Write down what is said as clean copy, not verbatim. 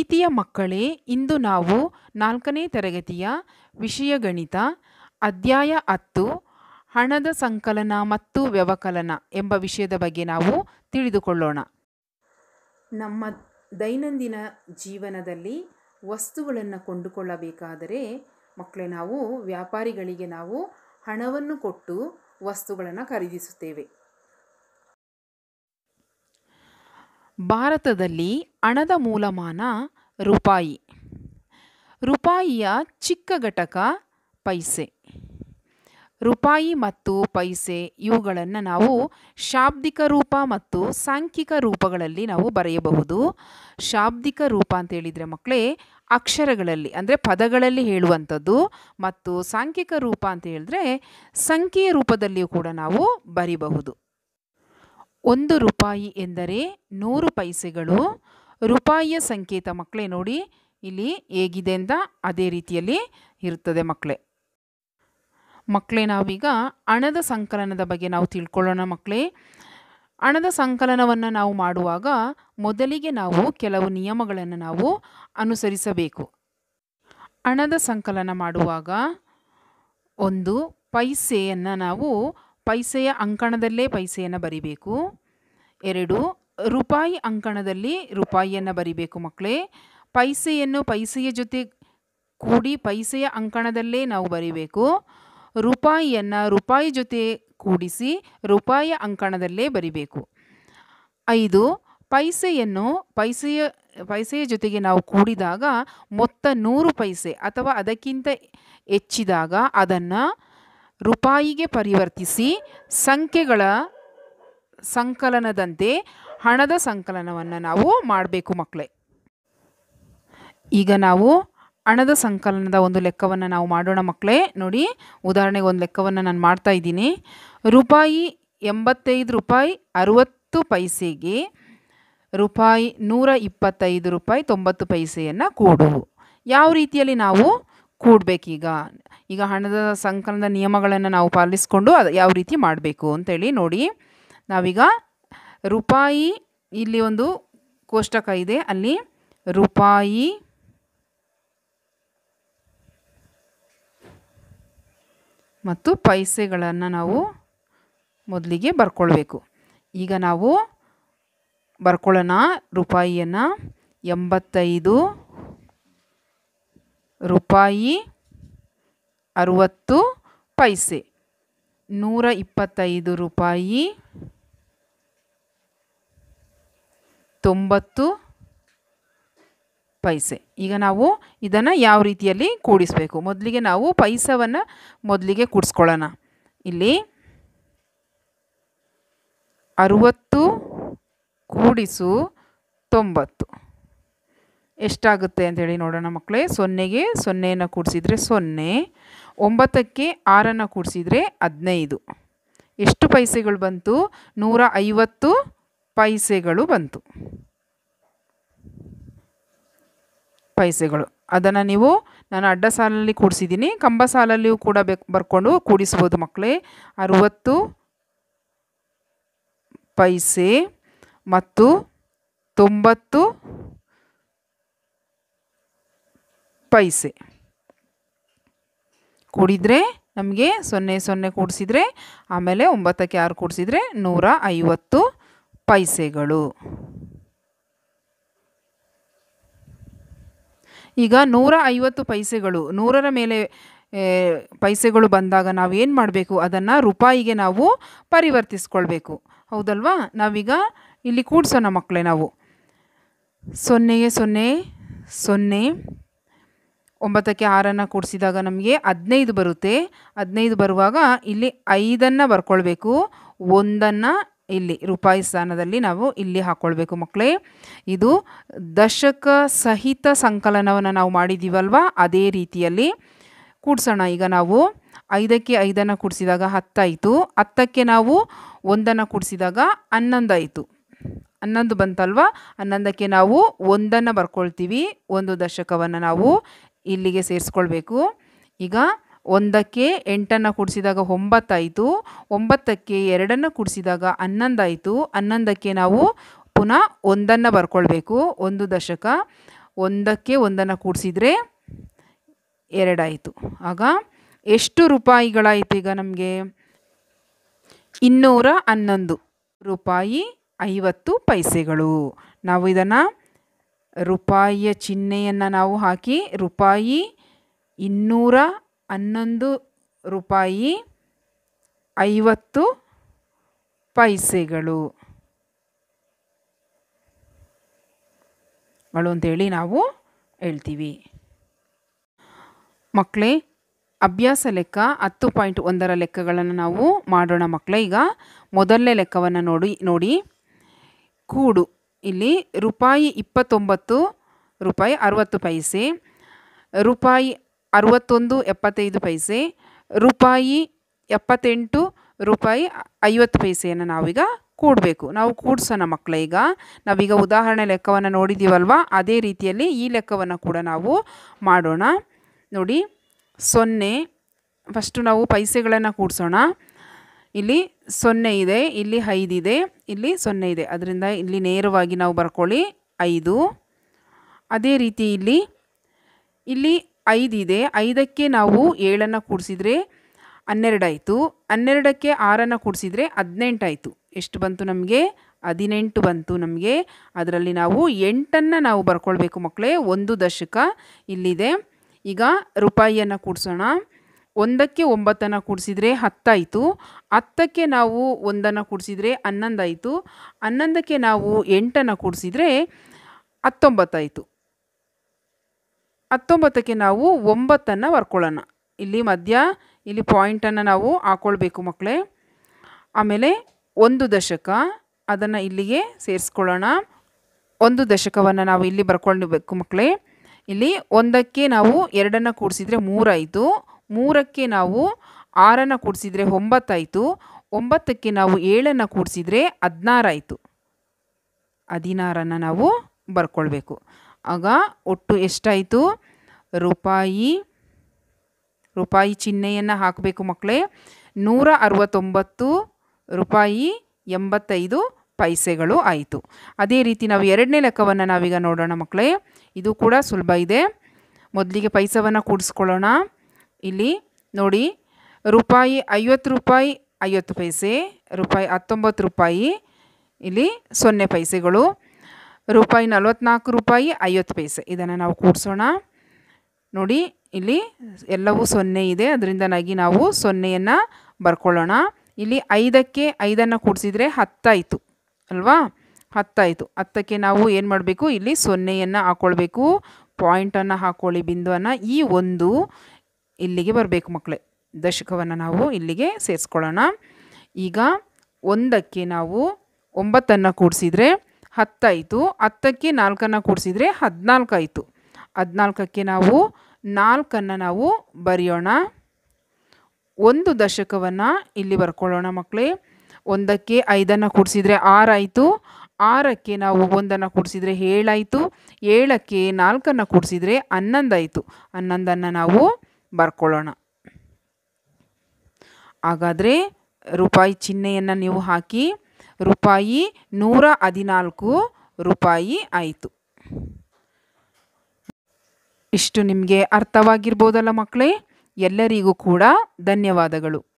ಪ್ರೀತಿಯ ಮಕ್ಕಳೇ, ಇಂದು ನಾವು 4ನೇ ತರಗತಿಯ ವಿಷಯ ಗಣಿತ ಅಧ್ಯಾಯ 10 ಹಣದ ಸಂಕಲನ ಮತ್ತು ವ್ಯವಕಲನ ಎಂಬ ವಿಷಯದ ಬಗ್ಗೆ ನಾವು ತಿಳಿದುಕೊಳ್ಳೋಣ. ನಮ್ಮ ದೈನಂದಿನ ಜೀವನದಲ್ಲಿ ವಸ್ತುಗಳನ್ನು ಕೊಂಡುಕೊಳ್ಳಬೇಕಾದರೆ ಮಕ್ಕಳೇ, ನಾವು ವ್ಯಾಪಾರಿಗಳಿಗೆ ನಾವು ಹಣವನ್ನು ಕೊಟ್ಟು ವಸ್ತುಗಳನ್ನು ಖರೀದಿಸುತ್ತೇವೆ. ಭಾರತದಲ್ಲಿ ಹಣದ ಮೂಲಮಾನ ರೂಪಾಯಿ. ರೂಪಾಯಿಯ ಚಿಕ್ಕ ಘಟಕ ಪೈಸೆ. ರೂಪಾಯಿ ಮತ್ತು ಪೈಸೆ ಇವುಗಳನ್ನು ನಾವು ಶಾಬ್ದಿಕ ರೂಪ ಮತ್ತು ಸಾಂಖ್ಯಿಕ ರೂಪಗಳಲ್ಲಿ ನಾವು ಬರೆಯಬಹುದು. ಶಾಬ್ದಿಕ ರೂಪ ಅಂತ ಹೇಳಿದರೆ ಮಕ್ಕಳೇ ಅಕ್ಷರಗಳಲ್ಲಿ ಅಂದರೆ ಪದಗಳಲ್ಲಿ ಹೇಳುವಂಥದ್ದು, ಮತ್ತು ಸಾಂಖ್ಯಿಕ ರೂಪ ಅಂತ ಹೇಳಿದ್ರೆ ಸಂಖ್ಯೆಯ ರೂಪದಲ್ಲಿಯೂ ಕೂಡ ನಾವು ಬರಿಬಹುದು. 1 ರೂಪಾಯಿ ಎಂದರೆ 100 ಪೈಸೆಗಳು. ರೂಪಾಯಿಯ ಸಂಕೇತ ಮಕ್ಕಳೇ ನೋಡಿ ಇಲ್ಲಿ ಹೇಗಿದೆ ಅಂತ ಅದೇ ರೀತಿಯಲ್ಲಿ ಇರುತ್ತದೆ ಮಕ್ಕಳೇ. ನಾವೀಗ ಹಣದ ಸಂಕಲನದ ಬಗ್ಗೆ ನಾವು ತಿಳ್ಕೊಳ್ಳೋಣ ಮಕ್ಕಳೇ. ಹಣದ ಸಂಕಲನವನ್ನು ನಾವು ಮಾಡುವಾಗ ಮೊದಲಿಗೆ ನಾವು ಕೆಲವು ನಿಯಮಗಳನ್ನು ನಾವು ಅನುಸರಿಸಬೇಕು. ಹಣದ ಸಂಕಲನ ಮಾಡುವಾಗ 1 ಪೈಸೆಯನ್ನು ನಾವು ಪೈಸೆಯ ಅಂಕಣದಲ್ಲೇ ಪೈಸೆಯನ್ನು ಬರಿಬೇಕು. 2 ರೂಪಾಯಿ ಅಂಕಣದಲ್ಲಿ ರೂಪಾಯಿಯನ್ನು ಬರಿಬೇಕು ಮಕ್ಕಳೇ. ಪೈಸೆಯನ್ನು ಪೈಸೆಯ ಜೊತೆ ಕೂಡಿ ಪೈಸೆಯ ಅಂಕಣದಲ್ಲೇ ನಾವು ಬರಿಬೇಕು. ರೂಪಾಯಿಯನ್ನು ರೂಪಾಯಿ ಜೊತೆ ಕೂಡಿಸಿ ರೂಪಾಯಿಯ ಅಂಕಣದಲ್ಲೇ ಬರಿಬೇಕು. 5 ಪೈಸೆಯನ್ನು ಪೈಸೆಯ ಜೊತೆಗೆ ನಾವು ಕೂಡಿದಾಗ ಮೊತ್ತ 100 ಪೈಸೆ ಅಥವಾ ಅದಕ್ಕಿಂತ ಹೆಚ್ಚಿದಾಗ ಅದನ್ನು ರೂಪಾಯಿಗೆ ಪರಿವರ್ತಿಸಿ ಸಂಖ್ಯೆಗಳ ಸಂಕಲನದಂತೆ ಹಣದ ಸಂಕಲನವನ್ನು ನಾವು ಮಾಡಬೇಕು ಮಕ್ಕಳೇ. ಈಗ ನಾವು ಹಣದ ಸಂಕಲನದ ಒಂದು ಲೆಕ್ಕವನ್ನು ನಾವು ಮಾಡೋಣ ಮಕ್ಕಳೇ. ನೋಡಿ, ಉದಾಹರಣೆಗೆ ಒಂದು ಲೆಕ್ಕವನ್ನು ನಾನು ಮಾಡ್ತಾ ಇದ್ದೀನಿ. ರೂಪಾಯಿ 85 ರೂಪಾಯಿ 60 ಪೈಸೆಗೆ ರೂಪಾಯಿ 125 ರೂಪಾಯಿ 90 ಪೈಸೆಯನ್ನು ಕೂಡು. ಯಾವ ರೀತಿಯಲ್ಲಿ ನಾವು ಕೂಡಬೇಕೀಗ? ಈಗ ಹಣದ ಸಂಕಲನದ ನಿಯಮಗಳನ್ನು ನಾವು ಪಾಲಿಸಿಕೊಂಡು ಅದು ಯಾವ ರೀತಿ ಮಾಡಬೇಕು ಅಂತೇಳಿ ನೋಡಿ. ನಾವೀಗ ರೂಪಾಯಿ, ಇಲ್ಲಿ ಒಂದು ಕೋಷ್ಟಕ ಇದೆ, ಅಲ್ಲಿ ರೂಪಾಯಿ ಮತ್ತು ಪೈಸೆಗಳನ್ನು ನಾವು ಮೊದಲಿಗೆ ಬರ್ಕೊಳ್ಬೇಕು. ಈಗ ನಾವು ಬರ್ಕೊಳ್ಳೋಣ. ರೂಪಾಯಿಯನ್ನು 85 ರೂಪಾಯಿ 60 ಪೈಸೆ, 125 ರೂಪಾಯಿ 90 ಪೈಸೆ. ಈಗ ನಾವು ಇದನ್ನು ಯಾವ ರೀತಿಯಲ್ಲಿ ಕೂಡಿಸಬೇಕು? ಮೊದಲಿಗೆ ನಾವು ಪೈಸವನ್ನು ಮೊದಲಿಗೆ ಕೂಡಿಸ್ಕೊಳ್ಳೋಣ. ಇಲ್ಲಿ 60 ಕೂಡಿಸು 90 ಎಷ್ಟಾಗುತ್ತೆ ಅಂತೇಳಿ ನೋಡೋಣ ಮಕ್ಕಳೇ. 0ಗೆ 0ಯನ್ನು ಕೂಡಿಸಿದರೆ 0, 9ಕ್ಕೆ 6ನ್ನು ಕೂಡಿಸಿದರೆ 15. ಎಷ್ಟು ಪೈಸೆಗಳು ಬಂತು? 150 ಪೈಸೆಗಳು ಬಂತು. ಪೈಸೆಗಳು ಅದನ್ನು ನೀವು, ನಾನು ಅಡ್ಡ ಸಾಲಲ್ಲಿ ಕೂಡಿಸಿದ್ದೀನಿ, ಕಂಬ ಸಾಲಲ್ಲಿಯೂ ಕೂಡ ಬರ್ಕೊಂಡು ಕೂಡಿಸ್ಬೋದು ಮಕ್ಕಳೇ. 60 ಪೈಸೆ ಮತ್ತು 90 ಪೈಸೆ ಕೂಡಿದರೆ ನಮಗೆ 0 ಕೂಡಿಸಿದರೆ ಆಮೇಲೆ 9ಕ್ಕೆ 6 ಕೂಡಿಸಿದರೆ 150 ಪೈಸೆಗಳು. ಈಗ 150 ಪೈಸೆಗಳು, 100ರ ಮೇಲೆ ಪೈಸೆಗಳು ಬಂದಾಗ ನಾವು ಏನು ಮಾಡಬೇಕು? ಅದನ್ನು ರೂಪಾಯಿಗೆ ನಾವು ಪರಿವರ್ತಿಸ್ಕೊಳ್ಬೇಕು, ಹೌದಲ್ವಾ? ನಾವೀಗ ಇಲ್ಲಿ ಕೂಡಿಸೋಣ ಮಕ್ಕಳೇ. ನಾವು 0ಗೆ 0, 0, 9ಕ್ಕೆ 6ನ್ನು ಕೂಡಿಸಿದಾಗ ನಮಗೆ 15 ಬರುತ್ತೆ. 15 ಬರುವಾಗ ಇಲ್ಲಿ 5ನ್ನು ಬರ್ಕೊಳ್ಬೇಕು, 1ನ್ನು ಇಲ್ಲಿ ರೂಪಾಯಿ ಸ್ಥಾನದಲ್ಲಿ ನಾವು ಇಲ್ಲಿ ಹಾಕ್ಕೊಳ್ಬೇಕು ಮಕ್ಕಳೇ. ಇದು ದಶಕ ಸಹಿತ ಸಂಕಲನವನ್ನು ನಾವು ಮಾಡಿದ್ದೀವಲ್ವ, ಅದೇ ರೀತಿಯಲ್ಲಿ ಕೂಡಿಸೋಣ. ಈಗ ನಾವು 5ಕ್ಕೆ 5ನ್ನು ಕೂಡಿಸಿದಾಗ 10 ಆಯಿತು. 10ಕ್ಕೆ ನಾವು 1ನ್ನು ಕೂಡಿಸಿದಾಗ 11 ಆಯಿತು. 11 ಬಂತಲ್ವ? 11ಕ್ಕೆ ನಾವು 1ನ್ನು ಬರ್ಕೊಳ್ತೀವಿ. 1 ದಶಕವನ್ನು ನಾವು ಇಲ್ಲಿಗೆ ಸೇರಿಸ್ಕೊಳ್ಬೇಕು. ಈಗ 1ಕ್ಕೆ 8ನ್ನು ಕೂಡಿಸಿದಾಗ 9 ಆಯಿತು. 9ಕ್ಕೆ 2ನ್ನು ಕೂಡಿಸಿದಾಗ 11 ಆಯಿತು. 11ಕ್ಕೆ ನಾವು ಪುನಃ 1ನ್ನು ಬರ್ಕೊಳ್ಬೇಕು. 1 ದಶಕ. ಒಂದಕ್ಕೆ ಒಂದನ್ನು ಕೂಡಿಸಿದರೆ 2 ಆಯಿತು. ಆಗ ಎಷ್ಟು ರೂಪಾಯಿಗಳಾಯಿತು ಈಗ ನಮಗೆ? 211 ರೂಪಾಯಿ 50 ಪೈಸೆಗಳು. ನಾವು ಇದನ್ನು ರೂಪಾಯಿಯ ಚಿಹ್ನೆಯನ್ನು ನಾವು ಹಾಕಿ ರೂಪಾಯಿ 211 ರೂಪಾಯಿ 50 ಪೈಸೆಗಳು ಅಂತೇಳಿ ನಾವು ಹೇಳ್ತೀವಿ. ಮಕ್ಕಳೇ, ಅಭ್ಯಾಸ ಲೆಕ್ಕ 10.1ರ ಲೆಕ್ಕಗಳನ್ನು ನಾವು ಮಾಡೋಣ ಮಕ್ಕಳೇ. ಈಗ ಮೊದಲನೇ ಲೆಕ್ಕವನ್ನು ನೋಡಿ ಕೂಡು. ಇಲ್ಲಿ ರೂಪಾಯಿ 29 ರೂಪಾಯಿ 60 ಪೈಸೆ, ರೂಪಾಯಿ 61 75 ಪೈಸೆ, ರೂಪಾಯಿ 78 ರೂಪಾಯಿ 50 ಪೈಸೆಯನ್ನು ನಾವೀಗ ಕೂಡಬೇಕು. ನಾವು ಕೂಡ್ಸೋಣ ಮಕ್ಕಳೇ. ಈಗ ನಾವೀಗ ಉದಾಹರಣೆ ಲೆಕ್ಕವನ್ನು ನೋಡಿದ್ದೀವಲ್ವ, ಅದೇ ರೀತಿಯಲ್ಲಿ ಈ ಲೆಕ್ಕವನ್ನು ಕೂಡ ನಾವು ಮಾಡೋಣ. ನೋಡಿ 0, ಫಸ್ಟು ನಾವು ಪೈಸೆಗಳನ್ನು ಕೂಡಿಸೋಣ. ಇಲ್ಲಿ 0 ಇದೆ, ಇಲ್ಲಿ 5 ಇದೆ, ಇಲ್ಲಿ 0 ಇದೆ. ಅದರಿಂದ ಇಲ್ಲಿ ನೇರವಾಗಿ ನಾವು ಬರ್ಕೊಳ್ಳಿ 5. ಅದೇ ರೀತಿ ಇಲ್ಲಿ 5 ಇದೆ, 5ಕ್ಕೆ ನಾವು 7 ಕೂಡಿಸಿದರೆ 12 ಆಯಿತು. 12ಕ್ಕೆ 6 ಕೂಡಿಸಿದರೆ 18 ಆಯಿತು. ಎಷ್ಟು ಬಂತು ನಮಗೆ? 18 ಬಂತು ನಮಗೆ. ಅದರಲ್ಲಿ ನಾವು 8 ನಾವು ಬರ್ಕೊಳ್ಬೇಕು ಮಕ್ಕಳೇ. 1 ದಶಕ ಇಲ್ಲಿದೆ. ಈಗ ರೂಪಾಯಿಯನ್ನು ಕೂಡಿಸೋಣ. 1ಕ್ಕೆ 9 ಕೂಡಿಸಿದರೆ 10 ಆಯಿತು. 10ಕ್ಕೆ ನಾವು 1 ಕೂಡಿಸಿದರೆ 11 ಆಯಿತು. 11ಕ್ಕೆ ನಾವು 8 ಕೂಡಿಸಿದರೆ 19 ಆಯಿತು. 19ಕ್ಕೆ ನಾವು 9 ಬರ್ಕೊಳ್ಳೋಣ. ಇಲ್ಲಿ ಮಧ್ಯ ಇಲ್ಲಿ ಪಾಯಿಂಟನ್ನು ನಾವು ಹಾಕ್ಕೊಳ್ಬೇಕು ಮಕ್ಕಳೇ. ಆಮೇಲೆ 1 ದಶಕ, ಅದನ್ನು ಇಲ್ಲಿಗೆ ಸೇರಿಸ್ಕೊಳ್ಳೋಣ. 1 ದಶಕವನ್ನು ನಾವು ಇಲ್ಲಿ ಬರ್ಕೊಳ್ಬೇಕು ಮಕ್ಕಳೇ. ಇಲ್ಲಿ 1ಕ್ಕೆ ನಾವು 2 ಕೂಡಿಸಿದರೆ 3 ಆಯಿತು. 3ಕ್ಕೆ ನಾವು 6 ಕೂಡಿಸಿದರೆ 9 ಆಯಿತು. 9ಕ್ಕೆ ನಾವು 7 ಕೂಡಿಸಿದರೆ 16 ಆಯಿತು. 16 ನಾವು ಬರ್ಕೊಳ್ಬೇಕು. ಆಗ ಒಟ್ಟು ಎಷ್ಟಾಯಿತು? ರೂಪಾಯಿ ಚಿಹ್ನೆಯನ್ನು ಹಾಕಬೇಕು ಮಕ್ಕಳೇ. 169 ರೂಪಾಯಿ 85 ಪೈಸೆಗಳು ಆಯಿತು. ಅದೇ ರೀತಿ ನಾವು ಎರಡನೇ ಲೆಕ್ಕವನ್ನು ನಾವೀಗ ನೋಡೋಣ ಮಕ್ಕಳೇ. ಇದು ಕೂಡ ಸುಲಭ ಇದೆ. ಮೊದಲಿಗೆ ಪೈಸವನ್ನು ಕೂಡಿಸ್ಕೊಳ್ಳೋಣ. ಇಲ್ಲಿ ನೋಡಿ, ರೂಪಾಯಿ 50 ರೂಪಾಯಿ 50 ಪೈಸೆ, ರೂಪಾಯಿ 19 ರೂಪಾಯಿ ಇಲ್ಲಿ 0 ಪೈಸೆಗಳು, ರೂಪಾಯಿ 44 ರೂಪಾಯಿ 50 ಪೈಸೆ. ಇದನ್ನು ನಾವು ಕೂಡಿಸೋಣ. ನೋಡಿ, ಇಲ್ಲಿ ಎಲ್ಲವೂ 0 ಇದೆ, ಅದರಿಂದ ನಾವು 0ಯನ್ನು ಬರ್ಕೊಳ್ಳೋಣ. ಇಲ್ಲಿ 5ಕ್ಕೆ 5 ಕೂಡಿಸಿದರೆ 10 ಆಯಿತು ಅಲ್ವಾ? 10 ಆಯಿತು. 10ಕ್ಕೆ ನಾವು ಏನು ಮಾಡಬೇಕು? ಇಲ್ಲಿ 0ಯನ್ನು ಹಾಕ್ಕೊಳ್ಬೇಕು. ಪಾಯಿಂಟನ್ನು ಹಾಕ್ಕೊಳ್ಳಿ, ಬಿಂದುವನ್ನು. ಈ 1 ಇಲ್ಲಿಗೆ ಬರಬೇಕು ಮಕ್ಕಳೇ. ದಶಕವನ್ನು ನಾವು ಇಲ್ಲಿಗೆ ಸೇರಿಸ್ಕೊಳ್ಳೋಣ. ಈಗ 1ಕ್ಕೆ ನಾವು 9 ಕೂಡಿಸಿದರೆ 10 ಆಯಿತು. 10ಕ್ಕೆ 4 ಕೂಡಿಸಿದರೆ 14 ಆಯಿತು. 14ಕ್ಕೆ ನಾವು 4 ನಾವು ಬರೆಯೋಣ. 1 ದಶಕವನ್ನು ಇಲ್ಲಿ ಬರ್ಕೊಳ್ಳೋಣ ಮಕ್ಕಳೇ. 1ಕ್ಕೆ 5 ಕೂಡಿಸಿದರೆ 6 ಆಯಿತು. 6ಕ್ಕೆ ನಾವು 1 ಕೂಡಿಸಿದರೆ 7 ಆಯಿತು. 7ಕ್ಕೆ 4 ಕೂಡಿಸಿದರೆ 11 ಆಯಿತು. 11 ನಾವು ಬರ್ಕೊಳ್ಳೋಣ. ಹಾಗಾದರೆ ರೂಪಾಯಿ ಚಿಹ್ನೆಯನ್ನು ನೀವು ಹಾಕಿ ರೂಪಾಯಿ 114 ರೂಪಾಯಿ ಆಯಿತು. ಇಷ್ಟು ನಿಮಗೆ ಅರ್ಥವಾಗಿರ್ಬೋದಲ್ಲ ಮಕ್ಕಳೇ? ಎಲ್ಲರಿಗೂ ಕೂಡ ಧನ್ಯವಾದಗಳು.